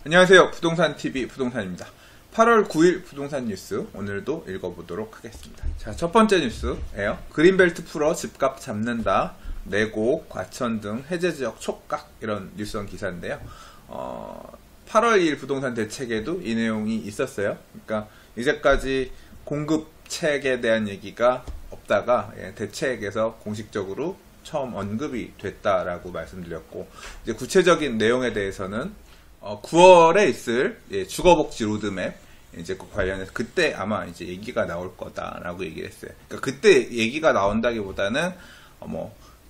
안녕하세요. 부동산TV 부동산입니다. 8월 9일 부동산 뉴스 오늘도 읽어보도록 하겠습니다. 자, 첫 번째 뉴스예요. 그린벨트 풀어 집값 잡는다. 내곡, 과천 등 해제지역 촉각 이런 뉴스원 기사인데요. 8월 2일 부동산 대책에도 이 내용이 있었어요. 그러니까 이제까지 공급책에 대한 얘기가 없다가 대책에서 공식적으로 처음 언급이 됐다라고 말씀드렸고, 이제 구체적인 내용에 대해서는 9월에 있을 주거복지 로드맵 이제 그 관련해서 그때 아마 이제 얘기가 나올 거다라고 얘기를 했어요. 그러니까 그때 얘기가 나온다기보다는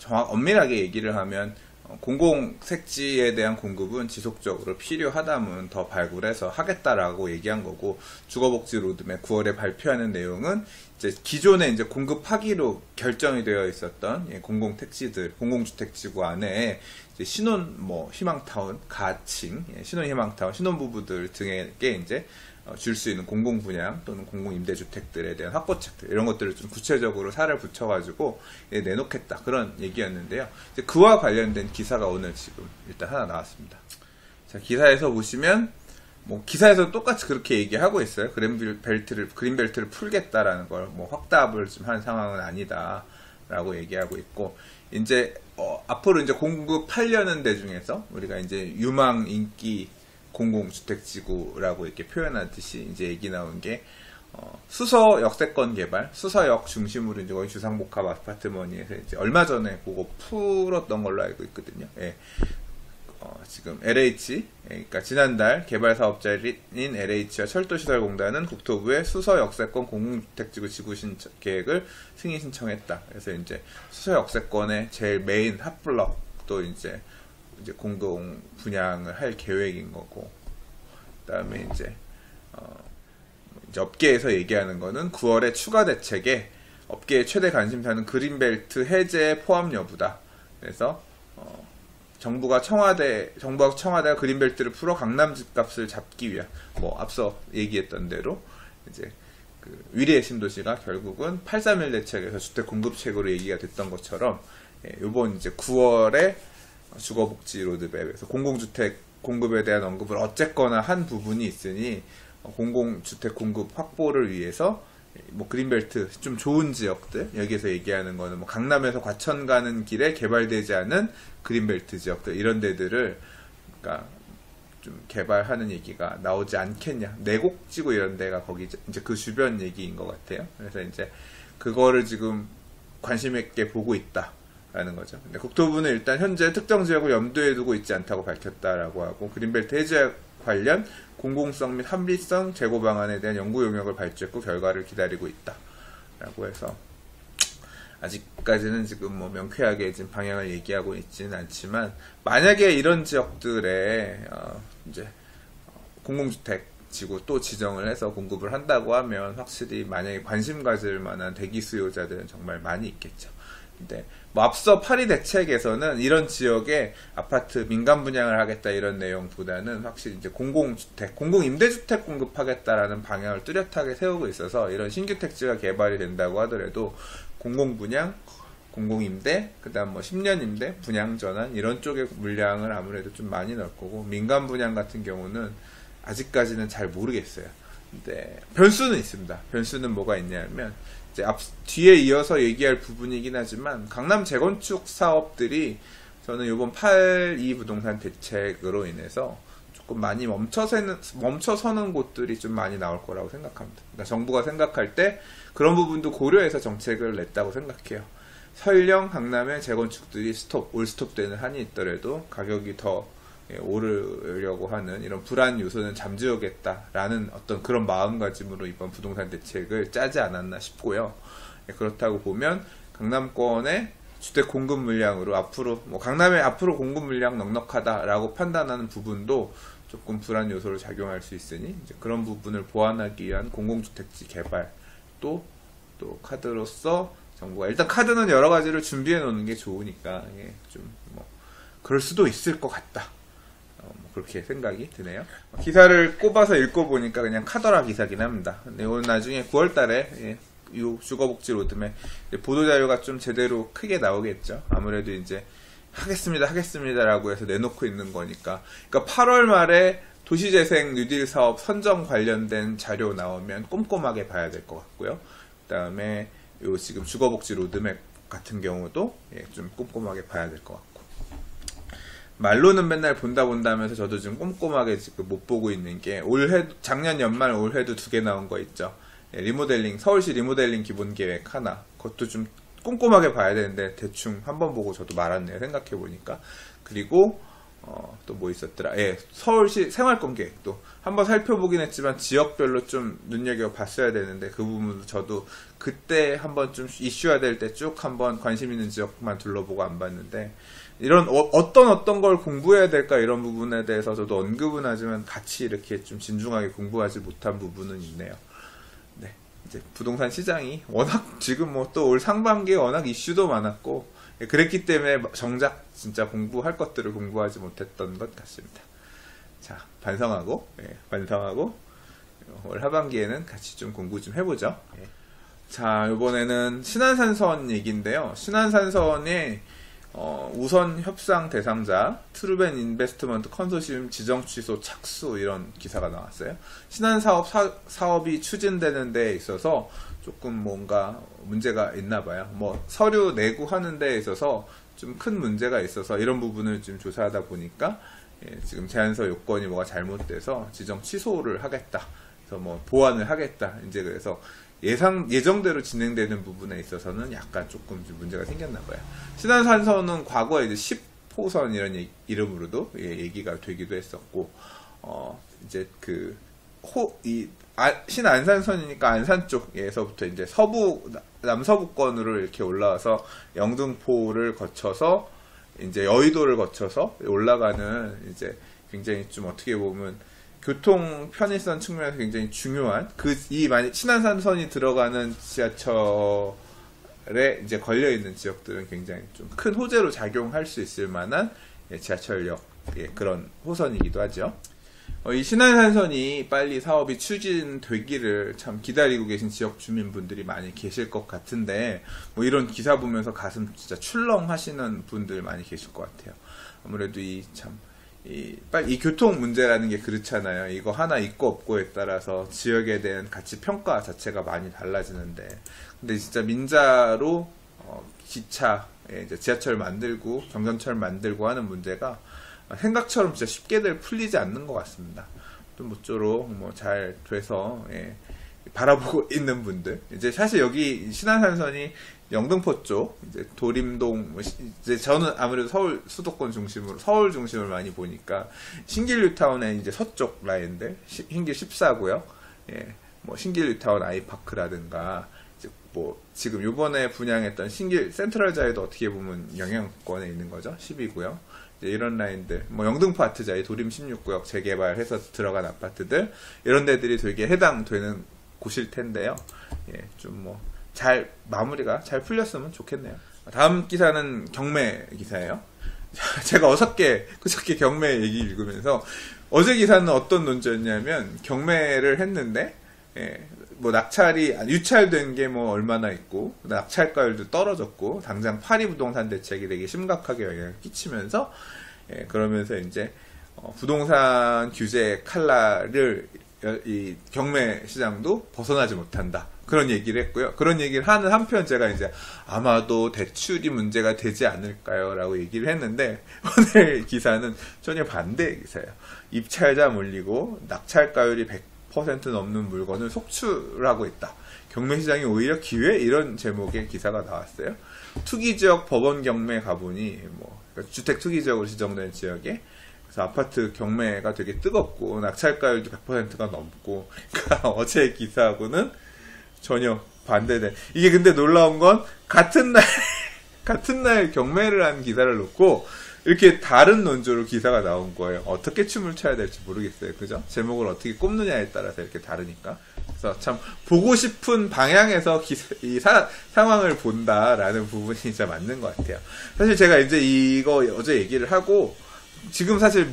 엄밀하게 얘기를 하면 공공색지에 대한 공급은 지속적으로 필요하다면 더 발굴해서 하겠다라고 얘기한 거고, 주거복지 로드맵 9월에 발표하는 내용은 이제 기존에 이제 공급하기로 결정이 되어 있었던 공공택지들, 공공주택지구 안에 이제 희망타운, 가칭, 신혼희망타운, 신혼부부들 등에게 이제 줄 수 있는 공공분양 또는 공공임대주택들에 대한 확보책들, 이런 것들을 좀 구체적으로 살을 붙여가지고 내놓겠다, 그런 얘기였는데요. 이제 그와 관련된 기사가 오늘 지금 일단 하나 나왔습니다. 자, 기사에서 보시면 기사에서 똑같이 그렇게 얘기하고 있어요. 그린벨트를 풀겠다라는 걸 확답을 좀 한 상황은 아니다라고 얘기하고 있고, 이제 앞으로 이제 공급하려는 데 중에서 우리가 이제 유망 인기 공공주택지구라고 이렇게 표현하듯이 이제 얘기 나온 게 수서 역세권 개발, 수서역 중심으로 이제 거의 주상복합 아파트머니에서 이제 얼마 전에 그거 풀었던 걸로 알고 있거든요. 예. 지금 LH, 그러니까 지난달 개발사업자인 LH와 철도시설공단은 국토부에 수서 역세권 공공주택지구 지구 계획을 승인 신청했다. 그래서 이제 수서 역세권의 제일 메인 핫블럭도 이제 공동 분양을 할 계획인 거고, 그다음에 이제 업계에서 얘기하는 거는 9월에 추가 대책에 업계의 최대 관심사는 그린벨트 해제 포함 여부다. 그래서 정부가 청와대가 그린벨트를 풀어 강남 집값을 잡기 위한, 앞서 얘기했던 대로 이제 그 위례의 신도시가 결국은 831 대책에서 주택 공급책으로 얘기가 됐던 것처럼, 요번 이제 9월에 주거복지 로드맵에서 공공주택 공급에 대한 언급을 어쨌거나 한 부분이 있으니, 공공주택 공급 확보를 위해서 그린벨트 좀 좋은 지역들, 여기에서 얘기하는 거는 강남에서 과천 가는 길에 개발되지 않은 그린벨트 지역들, 이런 데들을 그러니까 좀 개발하는 얘기가 나오지 않겠냐. 내곡지구 이런 데가 거기 이제 그 주변 얘기인 것 같아요. 그래서 이제 그거를 지금 관심 있게 보고 있다라는 거죠. 근데 국토부는 일단 현재 특정 지역을 염두에 두고 있지 않다고 밝혔다라고 하고, 그린벨트 해제 관련 공공성 및 합리성 제고 방안에 대한 연구 용역을 발주했고 결과를 기다리고 있다라고 해서, 아직까지는 지금 명쾌하게 지금 방향을 얘기하고 있지는 않지만, 만약에 이런 지역들에 이제 공공주택 지구 또 지정을 해서 공급을 한다고 하면 확실히 만약에 관심 가질 만한 대기 수요자들은 정말 많이 있겠죠. 근데 앞서 파리 대책에서는 이런 지역에 아파트 민간 분양을 하겠다 이런 내용보다는 확실히 이제 공공주택, 공공임대주택 공급하겠다라는 방향을 뚜렷하게 세우고 있어서, 이런 신규 택지가 개발이 된다고 하더라도 공공분양, 공공임대, 그 다음 10년 임대, 분양전환 이런 쪽의 물량을 아무래도 좀 많이 넣을 거고, 민간 분양 같은 경우는 아직까지는 잘 모르겠어요. 근데 변수는 있습니다. 변수는 뭐가 있냐면, 이제 뒤에 이어서 얘기할 부분이긴 하지만, 강남 재건축 사업들이 저는 이번 8.2 부동산 대책으로 인해서 조금 많이 멈춰서는 곳들이 좀 많이 나올 거라고 생각합니다. 그러니까 정부가 생각할 때 그런 부분도 고려해서 정책을 냈다고 생각해요. 설령 강남의 재건축들이 올스톱되는 한이 있더라도 가격이 더 오르려고 하는 이런 불안 요소는 잠재우겠다라는 어떤 그런 마음가짐으로 이번 부동산 대책을 짜지 않았나 싶고요. 그렇다고 보면 강남권의 주택 공급 물량으로 앞으로 강남의 앞으로 공급 물량 넉넉하다라고 판단하는 부분도 조금 불안 요소로 작용할 수 있으니, 이제 그런 부분을 보완하기 위한 공공주택지 개발 또 카드로서 정부가 일단 카드는 여러 가지를 준비해 놓는 게 좋으니까 그럴 수도 있을 것 같다. 그렇게 생각이 드네요. 기사를 꼽아서 읽어보니까 그냥 카더라 기사긴 합니다. 근데 오늘 나중에 9월달에 이 주거복지 로드맵 보도자료가 좀 제대로 크게 나오겠죠. 아무래도 이제 하겠습니다라고 해서 내놓고 있는 거니까. 그러니까 8월 말에 도시재생 뉴딜 사업 선정 관련된 자료 나오면 꼼꼼하게 봐야 될 것 같고요. 그 다음에 요 지금 주거복지 로드맵 같은 경우도 좀 꼼꼼하게 봐야 될 것 같고, 말로는 맨날 본다 하면서 저도 지금 꼼꼼하게 지금 못 보고 있는 게 작년 연말 올해도 2개 나온 거 있죠. 리모델링, 서울시 리모델링 기본계획 하나, 그것도 좀 꼼꼼하게 봐야 되는데 대충 한번 보고 저도 말았네요, 생각해 보니까. 그리고 또 뭐 있었더라, 서울시 생활권 계획도 한번 살펴보긴 했지만 지역별로 좀 눈여겨 봤어야 되는데 그 부분도 저도 그때 한번 좀 이슈화 될 때 쭉 한번 관심 있는 지역만 둘러보고 안 봤는데, 이런 어떤 걸 공부해야 될까 이런 부분에 대해서 저도 언급은 하지만 같이 이렇게 좀 진중하게 공부하지 못한 부분은 있네요. 네, 이제 부동산 시장이 워낙 지금 뭐 또 올 상반기에 워낙 이슈도 많았고 그랬기 때문에 정작 진짜 공부할 것들을 공부하지 못했던 것 같습니다. 자, 반성하고 올 하반기에는 같이 좀 공부 좀 해보죠. 자, 이번에는 신안산선 얘기인데요. 신안산선의 우선 협상 대상자 트루벤 인베스트먼트 컨소시엄 지정 취소 착수, 이런 기사가 나왔어요. 신안 사업이 추진되는 데 있어서 조금 뭔가 문제가 있나 봐요. 뭐 서류 내고 하는 데 있어서 좀 큰 문제가 있어서 이런 부분을 좀 조사하다 보니까 지금 제안서 요건이 뭐가 잘못돼서 지정 취소를 하겠다. 그래서 뭐 보완을 하겠다. 이제 그래서 예정대로 진행되는 부분에 있어서는 약간 조금 문제가 생겼나 봐요. 신안산선은 과거에 이제 10호선 이런 이름으로도 얘기가 되기도 했었고, 이제 신안산선이니까 안산 쪽에서부터 이제 남서부권으로 이렇게 올라와서 영등포를 거쳐서 이제 여의도를 거쳐서 올라가는, 이제 굉장히 좀 어떻게 보면 교통 편의성 측면에서 굉장히 중요한 신안산선이 들어가는 지하철에 이제 걸려 있는 지역들은 굉장히 좀 큰 호재로 작용할 수 있을 만한 지하철역 그런 호선이기도 하죠. 이 신안산선이 빨리 사업이 추진되기를 참 기다리고 계신 지역 주민분들이 많이 계실 것 같은데, 뭐 이런 기사 보면서 가슴 진짜 출렁하시는 분들 많이 계실 것 같아요. 아무래도 이 교통 문제라는 게 그렇잖아요. 이거 하나 있고 없고에 따라서 지역에 대한 가치 평가 자체가 많이 달라지는데, 근데 진짜 민자로 기차, 이제 지하철 만들고 경전철 만들고 하는 문제가 생각처럼 진짜 쉽게들 풀리지 않는 것 같습니다. 또 모쪼록 뭐 잘 돼서 바라보고 있는 분들, 이제 사실 여기 신안산선이 영등포 쪽, 이제 도림동, 이제 저는 아무래도 서울 수도권 중심으로, 서울 중심을 많이 보니까, 신길뉴타운의 이제 서쪽 라인들, 신길 14고요. 뭐 신길뉴타운 아이파크라든가, 이제 뭐 지금 요번에 분양했던 신길 센트럴자에도 어떻게 보면 영향권에 있는 거죠. 12고요. 이제 이런 라인들, 뭐 영등포 아트자이, 도림 16구역 재개발해서 들어간 아파트들, 이런 데들이 되게 해당되는 곳일 텐데요. 좀 뭐 잘 마무리가 잘 풀렸으면 좋겠네요. 다음 기사는 경매 기사예요. 제가 그저께 경매 얘기 읽으면서, 어제 기사는 어떤 논조였냐면, 경매를 했는데 뭐 낙찰이 유찰된 게 뭐 얼마나 있고, 낙찰가율도 떨어졌고, 당장 파리 부동산 대책이 되게 심각하게 영향을 끼치면서, 그러면서 이제 부동산 규제 칼날을 이 경매 시장도 벗어나지 못한다, 그런 얘기를 했고요. 그런 얘기를 하는 한편 제가 이제 아마도 대출이 문제가 되지 않을까요? 라고 얘기를 했는데, 오늘 기사는 전혀 반대의 기사예요. 입찰자 몰리고 낙찰가율이 100% 넘는 물건을 속출하고 있다. 경매시장이 오히려 기회? 이런 제목의 기사가 나왔어요. 투기지역 법원 경매 가보니, 그러니까 주택 투기지역으로 지정된 지역에, 그래서 아파트 경매가 되게 뜨겁고, 낙찰가율도 100%가 넘고, 그러니까 어제 기사하고는 전혀 반대된. 이게 근데 놀라운 건, 같은 날 경매를 한 기사를 놓고, 이렇게 다른 논조로 기사가 나온 거예요. 어떻게 춤을 춰야 될지 모르겠어요. 그죠? 제목을 어떻게 꼽느냐에 따라서 이렇게 다르니까. 그래서 참, 보고 싶은 방향에서 상황을 본다라는 부분이 진짜 맞는 것 같아요. 사실 제가 이제 이거 어제 얘기를 하고, 지금 사실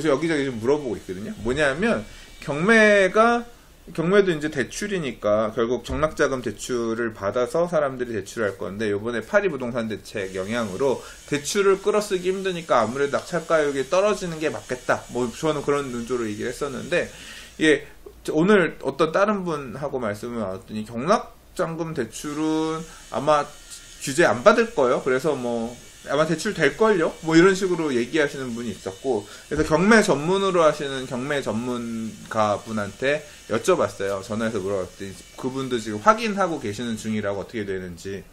여기저기 좀 물어보고 있거든요. 뭐냐면, 경매가 경매도 이제 대출이니까 결국 정락자금 대출을 받아서 사람들이 대출할 건데, 요번에 파리 부동산 대책 영향으로 대출을 끌어쓰기 힘드니까 아무래도 낙찰가격이 떨어지는 게 맞겠다. 뭐 저는 그런 논조로 얘기를 했었는데, 이게 오늘 어떤 다른 분하고 말씀을 나눴더니 경락자금 대출은 아마 규제 안 받을 거예요. 그래서 뭐 아마 대출 될걸요? 뭐 이런 식으로 얘기하시는 분이 있었고, 그래서 경매 전문으로 하시는 경매 전문가 분한테 여쭤봤어요. 전화해서 물어봤더니 그분도 지금 확인하고 계시는 중이라고 어떻게 되는지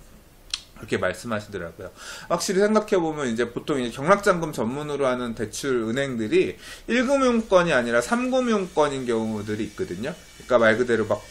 그렇게 말씀하시더라고요. 확실히 생각해보면 이제 보통 이제 경락자금 전문으로 하는 대출 은행들이 1금융권이 아니라 3금융권인 경우들이 있거든요. 그러니까 말 그대로 막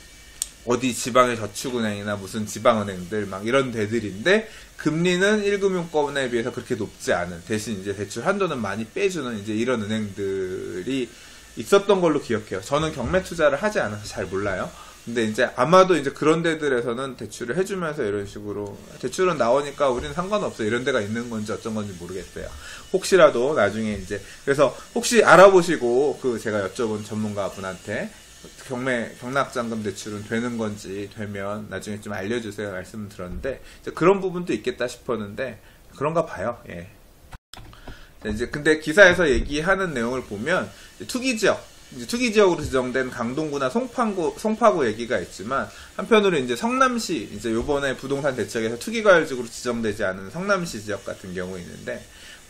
어디 지방의 저축은행이나 무슨 지방은행들 막 이런 데들인데, 금리는 1금융권에 비해서 그렇게 높지 않은, 대신 이제 대출 한도는 많이 빼주는 이제 이런 은행들이 있었던 걸로 기억해요. 저는 경매 투자를 하지 않아서 잘 몰라요. 근데 이제 아마도 이제 그런 데들에서는 대출을 해주면서 이런 식으로 대출은 나오니까 우리는 상관없어, 이런 데가 있는 건지 어쩐 건지 모르겠어요. 혹시라도 나중에 이제, 그래서 혹시 알아보시고 그 제가 여쭤본 전문가 분한테 경락자금 대출은 되는 건지, 되면 나중에 좀 알려주세요 말씀을 들었는데, 이제 그런 부분도 있겠다 싶었는데 그런가 봐요. 예. 이제 근데 기사에서 얘기하는 내용을 보면 투기지역으로 지정된 강동구나 송파구 얘기가 있지만, 한편으로 이제 성남시, 이제 요번에 부동산 대책에서 투기과열지구로 지정되지 않은 성남시 지역 같은 경우 있는데,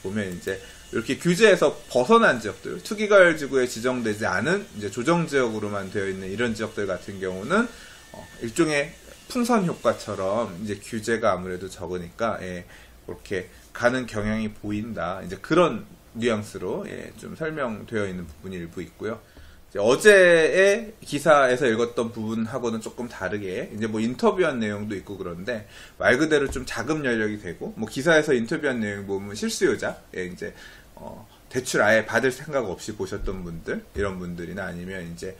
보면 이제 이렇게 규제에서 벗어난 지역들, 투기과열지구에 지정되지 않은 이제 조정지역으로만 되어 있는 이런 지역들 같은 경우는 일종의 풍선 효과처럼 이제 규제가 아무래도 적으니까, 예, 그렇게 가는 경향이 보인다. 이제 그런 뉘앙스로, 예, 좀 설명되어 있는 부분이 일부 있고요. 어제의 기사에서 읽었던 부분하고는 조금 다르게 이제 뭐 인터뷰한 내용도 있고, 그런데 말 그대로 좀 자금 연력이 되고, 뭐 기사에서 인터뷰한 내용 보면 실수요자, 예, 이제 대출 아예 받을 생각 없이 보셨던 분들, 이런 분들이나 아니면 이제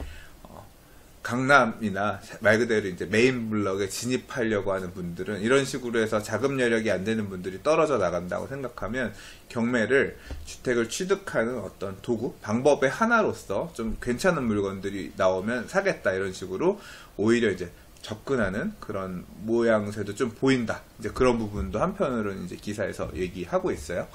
강남이나 말 그대로 이제 메인 블럭에 진입하려고 하는 분들은 이런 식으로 해서 자금 여력이 안 되는 분들이 떨어져 나간다고 생각하면, 경매를 주택을 취득하는 어떤 도구, 방법의 하나로서 좀 괜찮은 물건들이 나오면 사겠다, 이런 식으로 오히려 이제 접근하는 그런 모양새도 좀 보인다. 이제 그런 부분도 한편으로는 이제 기사에서 얘기하고 있어요.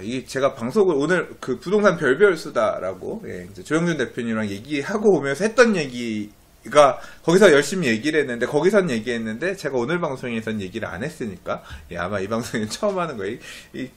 이게 제가 방송을 오늘 그 부동산 별별수다라고, 예, 이제 조영준 대표님이랑 얘기하고 오면서 했던 얘기가, 거기서 열심히 얘기를 했는데, 거기선 얘기했는데, 제가 오늘 방송에선 얘기를 안 했으니까, 예, 아마 이 방송에 처음 하는 거예요.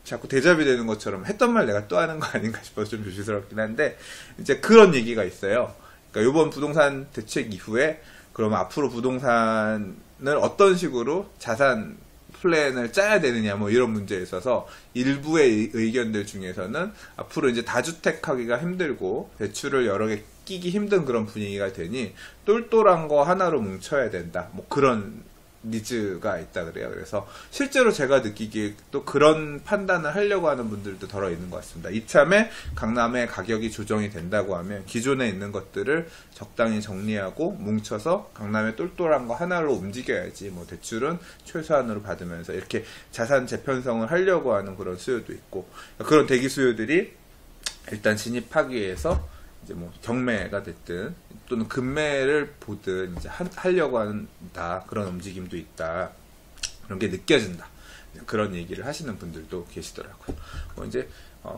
자꾸 대접이 되는 것처럼 했던 말 내가 또 하는 거 아닌가 싶어서 좀 조심스럽긴 한데, 이제 그런 얘기가 있어요. 그러니까 이번 부동산 대책 이후에, 그러면 앞으로 부동산을 어떤 식으로 자산 플랜을 짜야 되느냐, 뭐 이런 문제에 있어서 일부의 의견들 중에서는 앞으로 이제 다주택 하기가 힘들고 대출을 여러 개 끼기 힘든 그런 분위기가 되니 똘똘한 거 하나로 뭉쳐야 된다, 뭐 그런 니즈가 있다 그래요. 그래서 실제로 제가 느끼기에 또 그런 판단을 하려고 하는 분들도 덜어 있는 것 같습니다. 이참에 강남의 가격이 조정이 된다고 하면 기존에 있는 것들을 적당히 정리하고 뭉쳐서 강남의 똘똘한 거 하나로 움직여야지, 뭐 대출은 최소한으로 받으면서 이렇게 자산 재편성을 하려고 하는 그런 수요도 있고, 그런 대기 수요들이 일단 진입하기 위해서 이제 뭐 경매가 됐든 또는 금매를 보든 이제 하려고 한다, 그런 움직임도 있다, 그런 게 느껴진다, 그런 얘기를 하시는 분들도 계시더라고요. 뭐 이제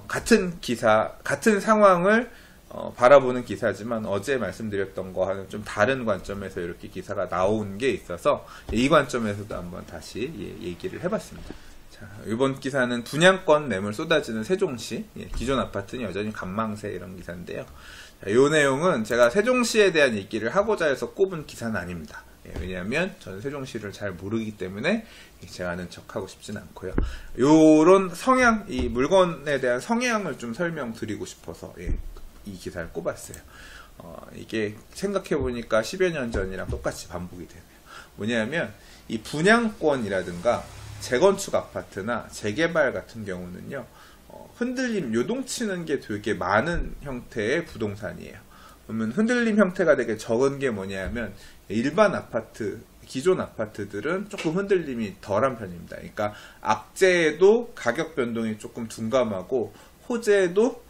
같은 기사, 같은 상황을 바라보는 기사지만 어제 말씀드렸던 거와는 좀 다른 관점에서 이렇게 기사가 나온 게 있어서 이 관점에서도 한번 다시 얘기를 해봤습니다. 자, 이번 기사는 분양권 매물 쏟아지는 세종시, 기존 아파트는 여전히 관망세, 이런 기사인데요. 이 내용은 제가 세종시에 대한 얘기를 하고자 해서 꼽은 기사는 아닙니다. 왜냐하면 저는 세종시를 잘 모르기 때문에 제가 아는 척하고 싶진 않고요. 요런 성향, 이 물건에 대한 성향을 좀 설명드리고 싶어서 이 기사를 꼽았어요. 이게 생각해보니까 10여 년 전이랑 똑같이 반복이 되네요. 뭐냐면 이 분양권이라든가 재건축 아파트나 재개발 같은 경우는요, 흔들림, 요동치는 게 되게 많은 형태의 부동산이에요. 그러면 흔들림 형태가 되게 적은 게 뭐냐면, 일반 아파트, 기존 아파트들은 조금 흔들림이 덜한 편입니다. 그러니까 악재에도 가격 변동이 조금 둔감하고, 호재에도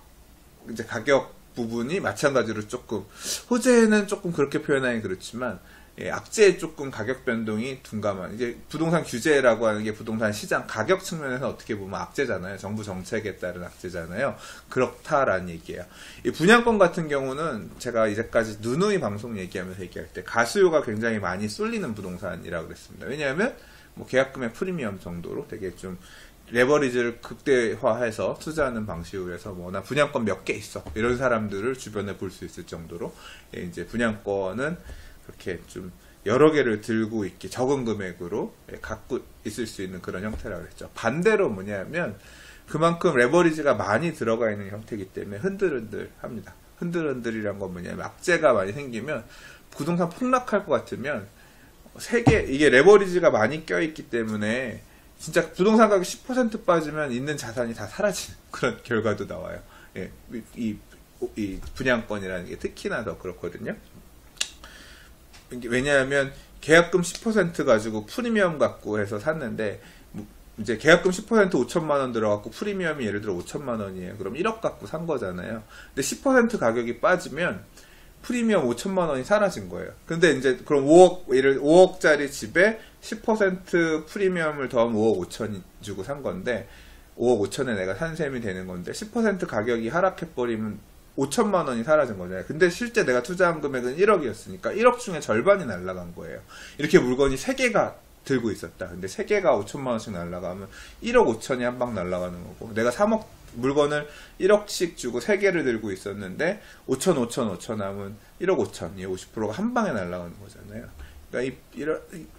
이제 가격 부분이 마찬가지로 조금, 호재는 조금 그렇게 표현하기 그렇지만, 예, 악재에 조금 가격 변동이 둔감한, 이제 부동산 규제라고 하는 게 부동산 시장 가격 측면에서 어떻게 보면 악재잖아요. 정부 정책에 따른 악재잖아요. 그렇다라는 얘기예요. 이 분양권 같은 경우는 제가 이제까지 누누이 방송 얘기하면서 얘기할 때 가수요가 굉장히 많이 쏠리는 부동산이라고 그랬습니다. 왜냐하면 뭐 계약금의 프리미엄 정도로 되게 좀 레버리지를 극대화해서 투자하는 방식으로 해서 뭐 나 분양권 몇 개 있어 이런 사람들을 주변에 볼 수 있을 정도로, 예, 이제 분양권은 그렇게 좀 여러 개를 들고 있기, 적은 금액으로, 예, 갖고 있을 수 있는 그런 형태라고 했죠. 반대로 뭐냐면 그만큼 레버리지가 많이 들어가 있는 형태이기 때문에 흔들흔들합니다. 흔들흔들이란 건 뭐냐면 악재가 많이 생기면 부동산 폭락할 것 같으면 이게 레버리지가 많이 껴있기 때문에 진짜 부동산 가격 10% 빠지면 있는 자산이 다 사라지는 그런 결과도 나와요. 예, 이 분양권이라는 게 특히나 더 그렇거든요. 왜냐하면 계약금 10% 가지고 프리미엄 갖고 해서 샀는데, 이제 계약금 10% 5천만 원 들어갔고 프리미엄이 예를 들어 5천만 원이에요. 그럼 1억 갖고 산 거잖아요. 근데 10% 가격이 빠지면 프리미엄 5천만 원이 사라진 거예요. 근데 이제 그럼 5억짜리 집에 10% 프리미엄을 더하면 5억 5천 주고 산 건데 5억 5천에 내가 산 셈이 되는 건데 10% 가격이 하락해버리면 5천만 원이 사라진 거잖아요. 근데 실제 내가 투자한 금액은 1억이었으니까 1억 중에 절반이 날아간 거예요. 이렇게 물건이 3개가 들고 있었다. 근데 3개가 5천만 원씩 날아가면 1억 5천이 한 방 날아가는 거고, 내가 3억 물건을 1억씩 주고 3개를 들고 있었는데 5천 하면 1억 5천이 50%가 한 방에 날아가는 거잖아요. 그러니까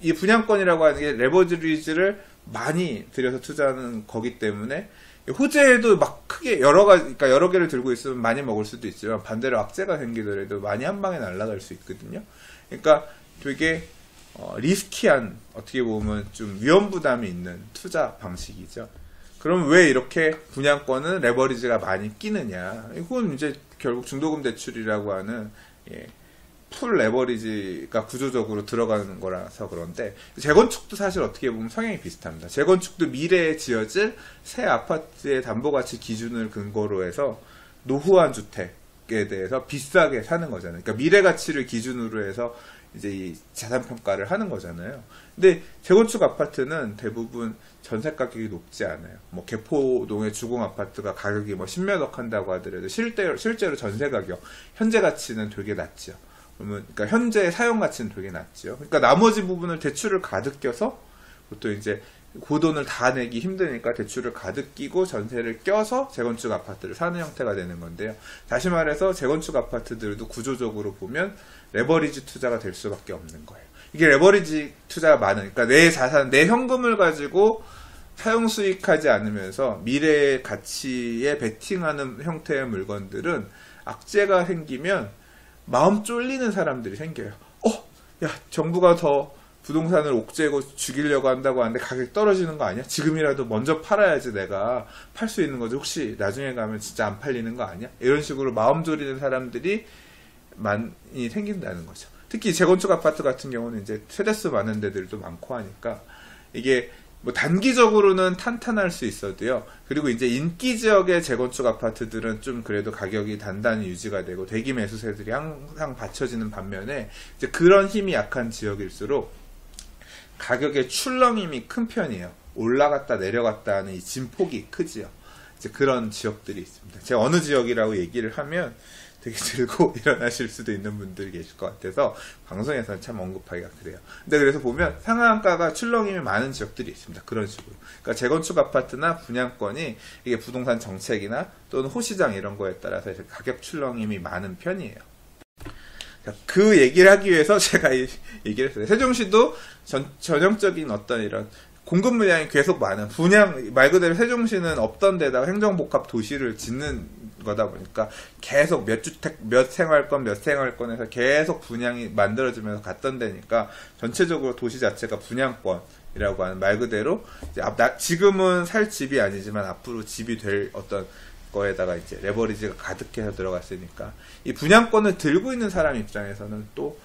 이 분양권이라고 하는 게 레버리지를 많이 들여서 투자하는 거기 때문에 호재에도 막 크게 그러니까 여러 개를 들고 있으면 많이 먹을 수도 있지만 반대로 악재가 생기더라도 많이 한 방에 날아갈 수 있거든요. 그러니까 되게 리스키한, 어떻게 보면 좀 위험 부담이 있는 투자 방식이죠. 그럼 왜 이렇게 분양권은 레버리지가 많이 끼느냐? 이건 이제 결국 중도금 대출이라고 하는, 예, 풀 레버리지가 구조적으로 들어가는 거라서 그런데, 재건축도 사실 어떻게 보면 성향이 비슷합니다. 재건축도 미래에 지어질 새 아파트의 담보가치 기준을 근거로 해서 노후한 주택에 대해서 비싸게 사는 거잖아요. 그러니까 미래 가치를 기준으로 해서 이제 이 자산 평가를 하는 거잖아요. 근데 재건축 아파트는 대부분 전세 가격이 높지 않아요. 뭐 개포동의 주공 아파트가 가격이 뭐 10몇억 한다고 하더라도 실제로 전세 가격, 현재 가치는 되게 낮죠. 그러니까 현재 사용 가치는 되게 낮죠. 그러니까 나머지 부분을 대출을 가득 껴서, 보통 이제 그 돈을 다 내기 힘드니까 대출을 가득 끼고 전세를 껴서 재건축 아파트를 사는 형태가 되는 건데요. 다시 말해서 재건축 아파트들도 구조적으로 보면 레버리지 투자가 될 수밖에 없는 거예요. 이게 레버리지 투자가 많은, 그러니까 내 자산, 내 현금을 가지고 사용 수익하지 않으면서 미래의 가치에 베팅하는 형태의 물건들은 악재가 생기면 마음 쫄리는 사람들이 생겨요. 야, 정부가 더 부동산을 옥죄고 죽이려고 한다고 하는데 가격이 떨어지는 거 아니야? 지금이라도 먼저 팔아야지 내가 팔 수 있는 거지. 혹시 나중에 가면 진짜 안 팔리는 거 아니야? 이런 식으로 마음 졸이는 사람들이 많이 생긴다는 거죠. 특히 재건축 아파트 같은 경우는 이제 세대수 많은 데들도 많고 하니까 이게 뭐 단기적으로는 탄탄할 수 있어도요. 그리고 이제 인기 지역의 재건축 아파트들은 좀 그래도 가격이 단단히 유지가 되고 대기 매수세들이 항상 받쳐지는 반면에 이제 그런 힘이 약한 지역일수록 가격의 출렁임이 큰 편이에요. 올라갔다 내려갔다 하는 이 진폭이 크지요. 이제 그런 지역들이 있습니다. 제가 어느 지역이라고 얘기를 하면 되게 들고 일어나실 수도 있는 분들이 계실 것 같아서 방송에서는 참 언급하기가 그래요. 근데 그래서 보면 상한가가 출렁임이 많은 지역들이 있습니다. 그런 식으로. 그러니까 재건축 아파트나 분양권이 이게 부동산 정책이나 또는 호시장 이런 거에 따라서 가격 출렁임이 많은 편이에요. 그 얘기를 하기 위해서 제가 얘기를 했어요. 세종시도 전형적인 어떤 이런 공급 물량이 계속 많은 분양, 말 그대로 세종시는 없던 데다가 행정복합 도시를 짓는 거다 보니까 계속 몇 주택, 몇 생활권에서 계속 분양이 만들어지면서 갔던 데니까 전체적으로 도시 자체가 분양권이라고 하는 말 그대로 이제 지금은 살 집이 아니지만 앞으로 집이 될 어떤 거에다가 이제 레버리지가 가득해서 들어갔으니까 이 분양권을 들고 있는 사람 입장에서는 또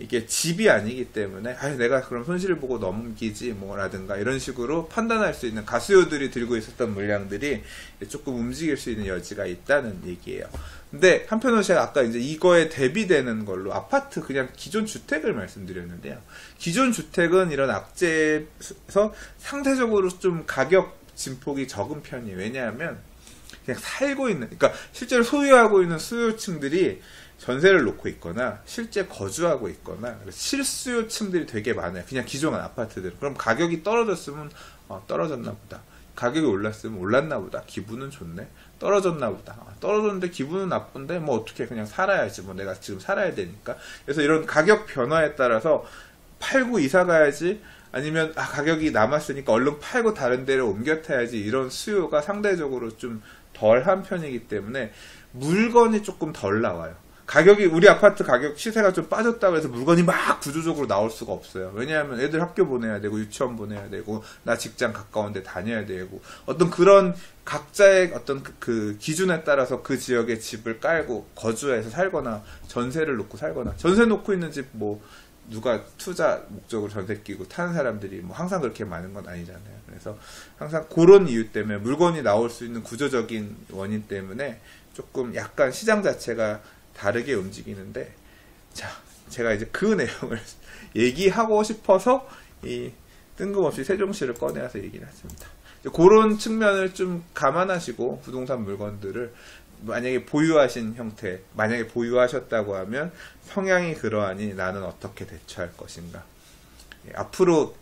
이게 집이 아니기 때문에 내가 그럼 손실을 보고 넘기지 뭐라든가 이런 식으로 판단할 수 있는 가수요들이 들고 있었던 물량들이 조금 움직일 수 있는 여지가 있다는 얘기예요. 근데 한편으로 제가 아까 이제 이거에 대비되는 걸로 아파트 그냥 기존 주택을 말씀드렸는데요. 기존 주택은 이런 악재에서 상대적으로 좀 가격 진폭이 적은 편이에요. 왜냐하면 그냥 살고 있는, 그러니까 실제로 소유하고 있는 수요층들이 전세를 놓고 있거나 실제 거주하고 있거나 실수요층들이 되게 많아요. 그냥 기존 아파트들. 그럼 가격이 떨어졌으면 떨어졌나 보다. 가격이 올랐으면 올랐나 보다. 기분은 좋네. 떨어졌나 보다. 떨어졌는데 기분은 나쁜데 뭐 어떻게 그냥 살아야지. 뭐 내가 지금 살아야 되니까. 그래서 이런 가격 변화에 따라서 팔고 이사 가야지. 아니면 가격이 남았으니까 얼른 팔고 다른 데로 옮겨 타야지. 이런 수요가 상대적으로 좀 덜한 편이기 때문에 물건이 조금 덜 나와요. 가격이, 우리 아파트 가격 시세가 좀 빠졌다고 해서 물건이 막 구조적으로 나올 수가 없어요. 왜냐하면 애들 학교 보내야 되고 유치원 보내야 되고 나 직장 가까운 데 다녀야 되고 어떤 그런 각자의 어떤 그 기준에 따라서 그 지역에 집을 깔고 거주해서 살거나 전세를 놓고 살거나, 전세 놓고 있는 집 뭐 누가 투자 목적으로 전세 끼고 타는 사람들이 뭐 항상 그렇게 많은 건 아니잖아요. 그래서 항상 그런 이유 때문에 물건이 나올 수 있는 구조적인 원인 때문에 조금 약간 시장 자체가 다르게 움직이는데, 자, 제가 이제 그 내용을 얘기하고 싶어서 이 뜬금없이 세종시를 꺼내서 얘기를 했습니다. 그런 측면을 좀 감안하시고 부동산 물건들을 만약에 보유하신 형태, 만약에 보유하셨다고 하면 성향이 그러하니 나는 어떻게 대처할 것인가. 앞으로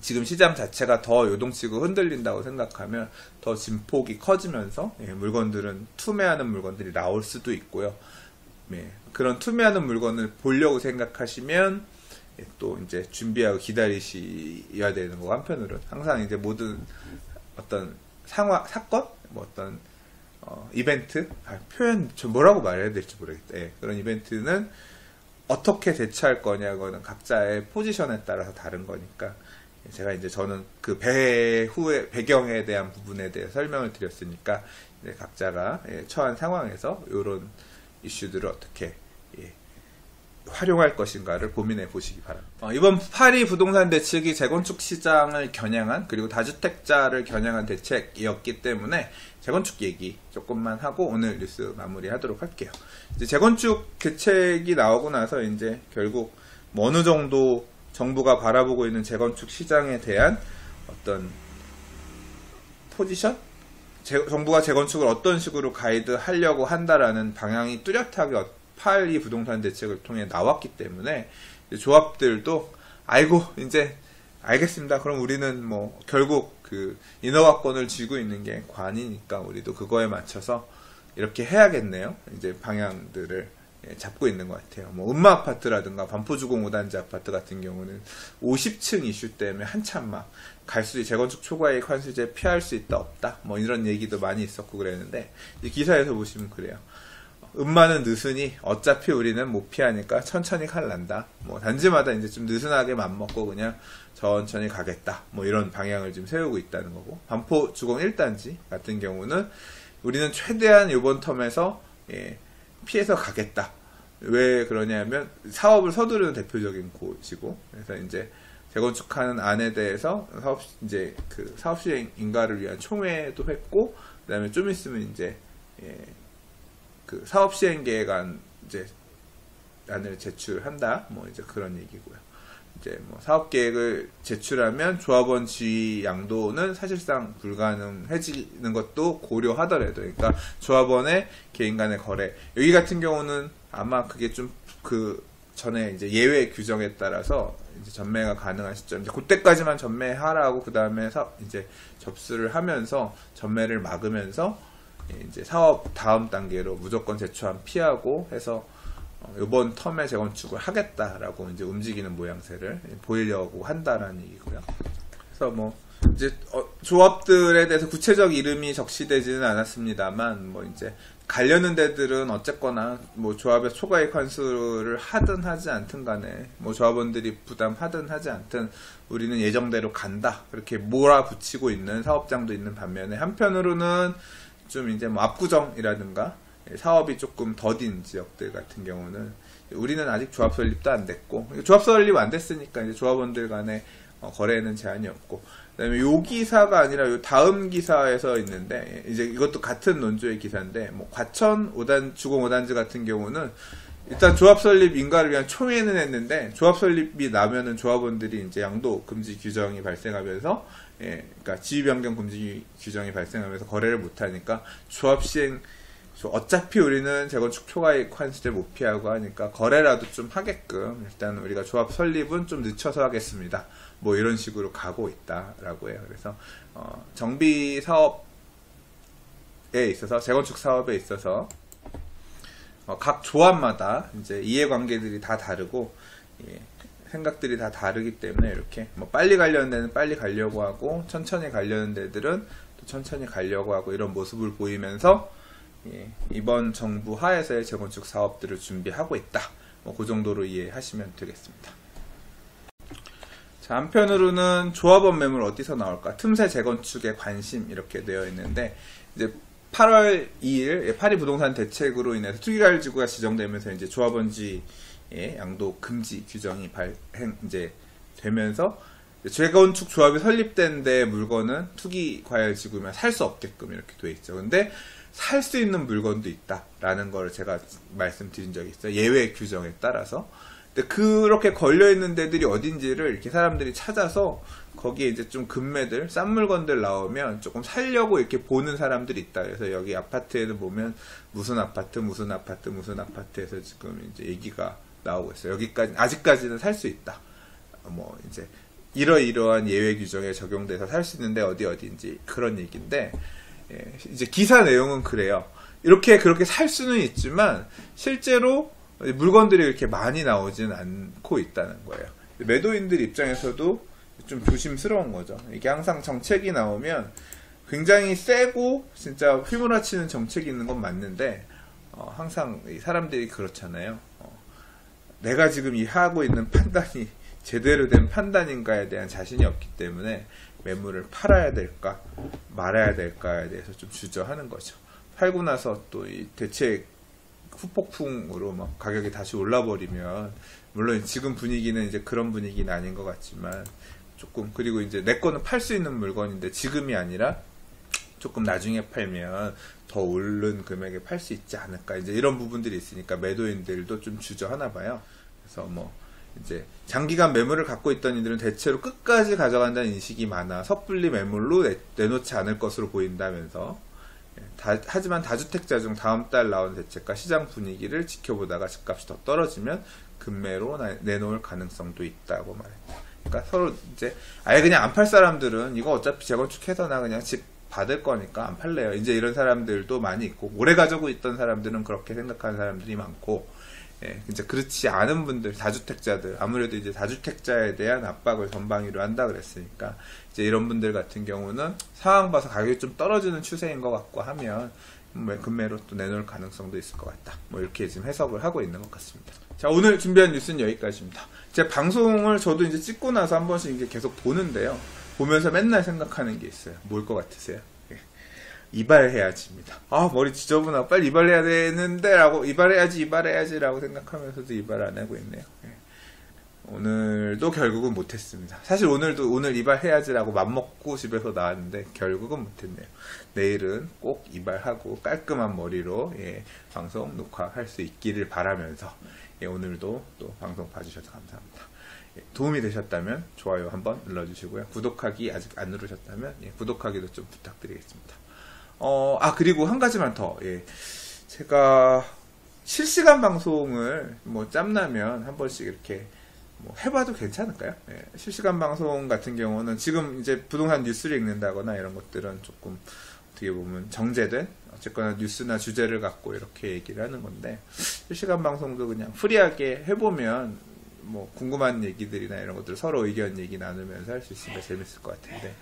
지금 시장 자체가 더 요동치고 흔들린다고 생각하면 더 진폭이 커지면서 물건들은 투매하는 물건들이 나올 수도 있고요. 그런 투매하는 물건을 보려고 생각하시면 또 이제 준비하고 기다리셔야 되는 거고, 한편으로는 항상 이제 모든 어떤 사건, 뭐 어떤 이벤트, 표현 좀 뭐라고 말해야 될지 모르겠다. 그런 이벤트는 어떻게 대처할 거냐고는 각자의 포지션에 따라서 다른 거니까, 제가 이제 저는 그 배후의 배경에 대한 부분에 대해 설명을 드렸으니까 이제 각자가 처한 상황에서 이런 이슈들을 어떻게 활용할 것인가를 고민해 보시기 바랍니다. 이번 파리 부동산 대책이 재건축 시장을 겨냥한, 그리고 다주택자를 겨냥한 대책이었기 때문에 재건축 얘기 조금만 하고 오늘 뉴스 마무리하도록 할게요. 이제 재건축 대책이 나오고 나서 이제 결국 뭐 어느 정도 정부가 바라보고 있는 재건축 시장에 대한 어떤 포지션? 정부가 재건축을 어떤 식으로 가이드하려고 한다라는 방향이 뚜렷하게 파리 부동산 대책을 통해 나왔기 때문에 조합들도 아이고 이제 알겠습니다. 그럼 우리는 뭐 결국 그 인허가권을 쥐고 있는 게 관이니까 우리도 그거에 맞춰서 이렇게 해야겠네요. 이제 방향들을 잡고 있는 것 같아요. 뭐 음마 아파트라든가 반포주공 5단지 아파트 같은 경우는 50층 이슈 때문에 한참 막 재건축 초과이익 환수제 피할 수 있다 없다 뭐 이런 얘기도 많이 있었고 그랬는데, 기사에서 보시면 그래요. 음마는 느슨히 어차피 우리는 못 피하니까 천천히 갈란다. 뭐 단지마다 이제 좀 느슨하게 맘먹고 그냥 천천히 가겠다. 뭐 이런 방향을 좀 세우고 있다는 거고, 반포주공 1단지 같은 경우는 우리는 최대한 이번 텀에서 피해서 가겠다. 왜 그러냐면 사업을 서두르는 대표적인 곳이고, 그래서 이제 재건축하는 안에 대해서 사업 시행 인가를 위한 총회도 했고, 그다음에 좀 있으면 이제 그 사업 시행 계획안 이제 안을 제출한다. 뭐 이제 그런 얘기고요. 이제 뭐 사업 계획을 제출하면 조합원 지위 양도는 사실상 불가능해지는 것도 고려하더라도, 그러니까 조합원의 개인 간의 거래, 여기 같은 경우는 아마 그게 좀 그 전에 이제 예외 규정에 따라서 이제 전매가 가능한 시점, 이제 그때까지만 전매하라고 그 다음에 이제 접수를 하면서 전매를 막으면서 이제 사업 다음 단계로 무조건 제초안 피하고 해서 이번 텀에 재건축을 하겠다라고 이제 움직이는 모양새를 보이려고 한다라는 얘기고요. 그래서 뭐 이제 조합들에 대해서 구체적 이름이 적시되지는 않았습니다만, 뭐 이제 가려는 데들은 어쨌거나 뭐 조합의 초과이익 환수를 하든 하지 않든 간에, 뭐 조합원들이 부담하든 하지 않든 우리는 예정대로 간다, 그렇게 몰아붙이고 있는 사업장도 있는 반면에, 한편으로는 좀 이제 뭐 압구정이라든가 사업이 조금 더딘 지역들 같은 경우는 우리는 아직 조합 설립도 안 됐고, 조합 설립 안 됐으니까 이제 조합원들 간의 거래에는 제한이 없고, 그다음에 요 기사가 아니라 요 다음 기사에서 있는데, 이제 이것도 같은 논조의 기사인데, 뭐 과천 주공 5단지 같은 경우는 일단 조합 설립 인가를 위한 총회는 했는데, 조합 설립이 나면은 조합원들이 이제 양도 금지 규정이 발생하면서, 그러니까 지위 변경 금지 규정이 발생하면서 거래를 못 하니까 조합 시행, 어차피 우리는 재건축 초과이익 환수를 못 피하고 하니까 거래라도 좀 하게끔 일단 우리가 조합 설립은 좀 늦춰서 하겠습니다. 뭐 이런 식으로 가고 있다라고 해요. 그래서 정비 사업에 있어서, 재건축 사업에 있어서 각 조합마다 이제 이해관계들이 다 다르고, 생각들이 다 다르기 때문에 이렇게 뭐 빨리 가려는 데는 빨리 가려고 하고, 천천히 가려는 데들은 또 천천히 가려고 하고, 이런 모습을 보이면서 이번 정부 하에서의 재건축 사업들을 준비하고 있다. 뭐 그 정도로 이해하시면 되겠습니다. 자, 한편으로는 조합원 매물 어디서 나올까? 틈새 재건축에 관심 이렇게 되어 있는데, 이제 8월 2일 파리 부동산 대책으로 인해서 투기과열지구가 지정되면서 이제 조합원지의 양도 금지 규정이 이제 되면서, 재건축 조합이 설립된 데 물건은 투기과열지구면 살 수 없게끔 이렇게 돼 있죠. 근데 살 수 있는 물건도 있다라는 걸 제가 말씀드린 적이 있어요. 예외 규정에 따라서. 근데 그렇게 걸려있는 데들이 어딘지를 이렇게 사람들이 찾아서 거기에 이제 좀 금매들, 싼 물건들 나오면 조금 살려고 이렇게 보는 사람들이 있다. 그래서 여기 아파트에는 보면 무슨 아파트에서 지금 이제 얘기가 나오고 있어요. 여기까지, 아직까지는 살 수 있다. 뭐 이제 이러이러한 예외 규정에 적용돼서 살 수 있는데 어디인지 그런 얘기인데, 이제 기사 내용은 그래요. 그렇게 살 수는 있지만 실제로 물건들이 이렇게 많이 나오지는 않고 있다는 거예요. 매도인들 입장에서도 좀 조심스러운 거죠. 이게 항상 정책이 나오면 굉장히 세고 진짜 휘몰아치는 정책이 있는 건 맞는데, 항상 사람들이 그렇잖아요. 내가 지금 하고 있는 판단이 제대로 된 판단인가에 대한 자신이 없기 때문에 매물을 팔아야 될까 말아야 될까에 대해서 좀 주저하는 거죠. 팔고 나서 또 이 대책 후폭풍으로 막 가격이 다시 올라버리면, 물론 지금 분위기는 이제 그런 분위기는 아닌 것 같지만 조금, 그리고 이제 내 거는 팔 수 있는 물건인데 지금이 아니라 조금 나중에 팔면 더 오른 금액에 팔 수 있지 않을까, 이제 이런 부분들이 있으니까 매도인들도 좀 주저하나 봐요. 그래서 뭐 이제 장기간 매물을 갖고 있던 이들은 대체로 끝까지 가져간다는 인식이 많아 섣불리 매물로 내놓지 않을 것으로 보인다면서, 하지만 다주택자 중 다음 달 나온 대책과 시장 분위기를 지켜보다가 집값이 더 떨어지면 금매로 내놓을 가능성도 있다고 말했다. 그러니까 서로 이제 아예 그냥 안 팔 사람들은 이거 어차피 재건축해서 나 그냥 집 받을 거니까 안 팔래요, 이제 이런 사람들도 많이 있고, 오래 가지고 있던 사람들은 그렇게 생각하는 사람들이 많고, 이제 그렇지 않은 분들, 다주택자들, 아무래도 이제 다주택자에 대한 압박을 전방위로 한다 그랬으니까, 이제 이런 분들 같은 경우는 상황 봐서 가격이 좀 떨어지는 추세인 것 같고 하면 금매로 또 내놓을 가능성도 있을 것 같다. 뭐 이렇게 지금 해석을 하고 있는 것 같습니다. 자, 오늘 준비한 뉴스는 여기까지입니다. 제 방송을 저도 이제 찍고 나서 한 번씩 이제 계속 보는데요. 보면서 맨날 생각하는 게 있어요. 뭘 것 같으세요? 이발해야지입니다. 머리 지저분하고 빨리 이발해야 되는데 라고, 이발해야지 라고 생각하면서도 이발 안 하고 있네요. 오늘도 결국은 못했습니다. 사실 오늘 이발해야지라고 맘먹고 집에서 나왔는데 결국은 못했네요. 내일은 꼭 이발하고 깔끔한 머리로 방송 녹화할 수 있기를 바라면서, 오늘도 또 방송 봐주셔서 감사합니다. 도움이 되셨다면 좋아요 한번 눌러주시고요. 구독하기 아직 안 누르셨다면 구독하기도 좀 부탁드리겠습니다. 그리고 한 가지만 더. 제가 실시간 방송을 뭐 짬나면 한 번씩 이렇게 뭐 해봐도 괜찮을까요? 실시간 방송 같은 경우는 지금 이제 부동산 뉴스를 읽는다거나 이런 것들은 조금 어떻게 보면 정제된, 어쨌거나 뉴스나 주제를 갖고 이렇게 얘기를 하는 건데, 실시간 방송도 그냥 프리하게 해보면 뭐 궁금한 얘기들이나 이런 것들 서로 의견 얘기 나누면서 할 수 있으면 재밌을 것 같은데,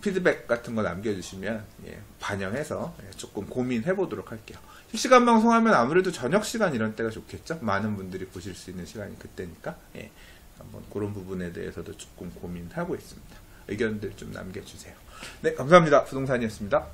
피드백 같은 거 남겨주시면 반영해서 조금 고민해 보도록 할게요. 실시간 방송하면 아무래도 저녁 시간 이런 때가 좋겠죠? 많은 분들이 보실 수 있는 시간이 그때니까 한번 그런 부분에 대해서도 조금 고민하고 있습니다. 의견들 좀 남겨주세요. 네, 감사합니다. 부동산이었습니다.